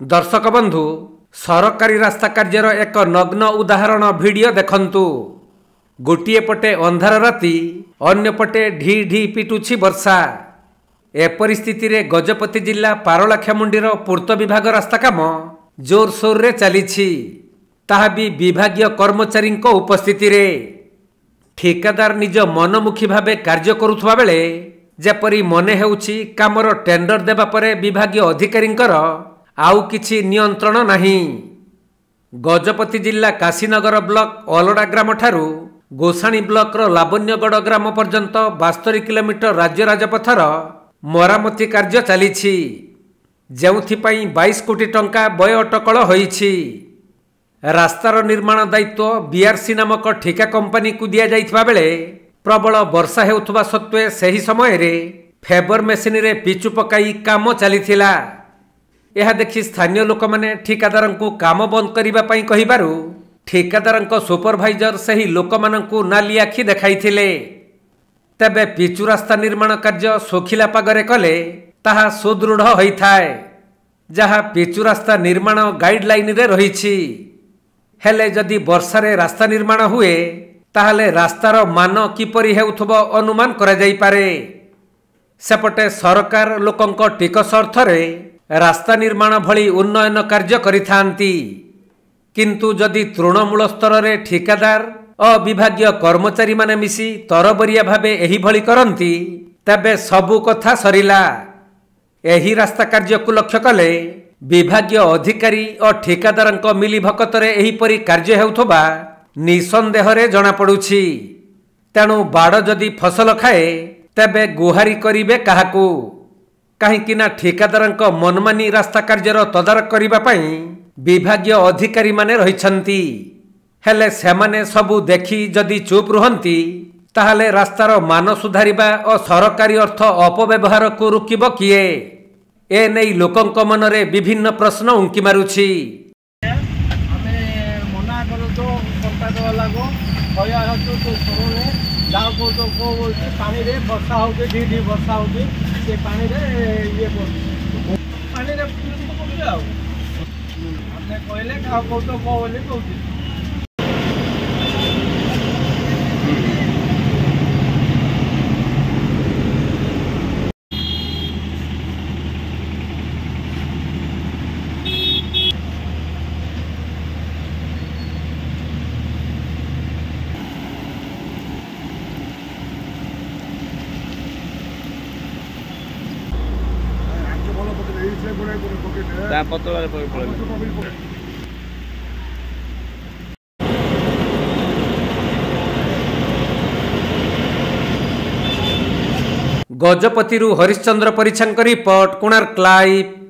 दर्शक बंधु सरकारी रास्ता कार्यर एक नग्न उदाहरण वीडियो देखंतु। गोटे पटे अंधार राति अन्य पटे ढी ढी पिटुछि वर्षा। ए परिस्थिति रे गजपति जिला पारलाखेमुंडीर पूर्त विभाग रास्ता काम जोरसोर रे चलीछि, ताहा भी विभागीय कर्मचारी उपस्थिति रे। ठेकेदार निज मनमुखी भावे कार्य करुथुवा बेले जेपरी मने हेउछि कामर टेंडर देबा परे विभागीय अधिकारींकर आउ किछि नियंत्रण नाही। गजपति जिला काशीनगर ब्लॉक अलड़ा ग्राम ठारू गोसाणी ब्लॉक रो लावण्यगढ़ ग्राम पर्यंत 72 किलोमीटर राज्य राजपथर मरामती कार्य चलीछि, जेउथिपाई 22 कोटी टंका व्यय अटकल होईछि। रास्तार निर्माण दायित्व बीआरसी नामक ठेका कंपनी को दिया जाइथिबा बेले प्रबल वर्षा हेउथबा सत्वे सही समय रे फेबर मेसिन रे पिचु पकाई काम चलीथिला। यह देखि स्थानीय लोक माने ठेकेदार को काम बंद करिबा पई कहिबारु ठेकेदार सुपरभाइजर सही लोक मानकु नाली आखि देखाइथिले। तबे पिचु रास्ता निर्माण कार्य सोखिला पागरे कले ताहा सुदृढ़ होइथाय, जहा पिचु रास्ता निर्माण गाइडलाइन रे रहिछि। हेले जदि वर्षारे रास्ता निर्माण हुए ताहले रास्तार मान किपरि हेउथबो अनुमान करा जाई पारे। सेपटे सरकार लोकंक टिकस अर्थरे रास्ता निर्माण भली उन्नयन कार्य करिथांती, किंतु जदि तृणमूल स्तर रे ठेकेदार और विभागीय कर्मचारी माने मिसी तरबरिया भावे एही भली करंती तबे सबु कथा सरिला। एही रास्ता कार्य को लक्ष्य कले विभागीय अधिकारी और ठेकेदार मिली भकतरे एही परी कार्य हेउथबा निसंदेह रे जणा पड़ुछि। तेणु बाड़ जदि फसल खाए तबे गुहारी करिबे काहाकू, कहीं ठेकेदार मनमानी रास्ता कार्यर तदारक करबा पई विभागीय अधिकारी माने रहिछंती। हेले सेमाने सबु देखि जदि चुप रुहंती ताहले रास्तार मान सुधारिबा और सरकारी अर्थ अपव्यवहार को रुकिब किए? ए नै लोकंक मनरे विभिन्न प्रश्न उंकी मारुछि। पानी रे वर्षा होके ढी ढी वर्षा होके से पानी रे ये पानी रे हमने कहले का को तो बोले कहू गजपति हरिश्चंद्र परिछांक रिपोर्ट, कोणार्क लाइव।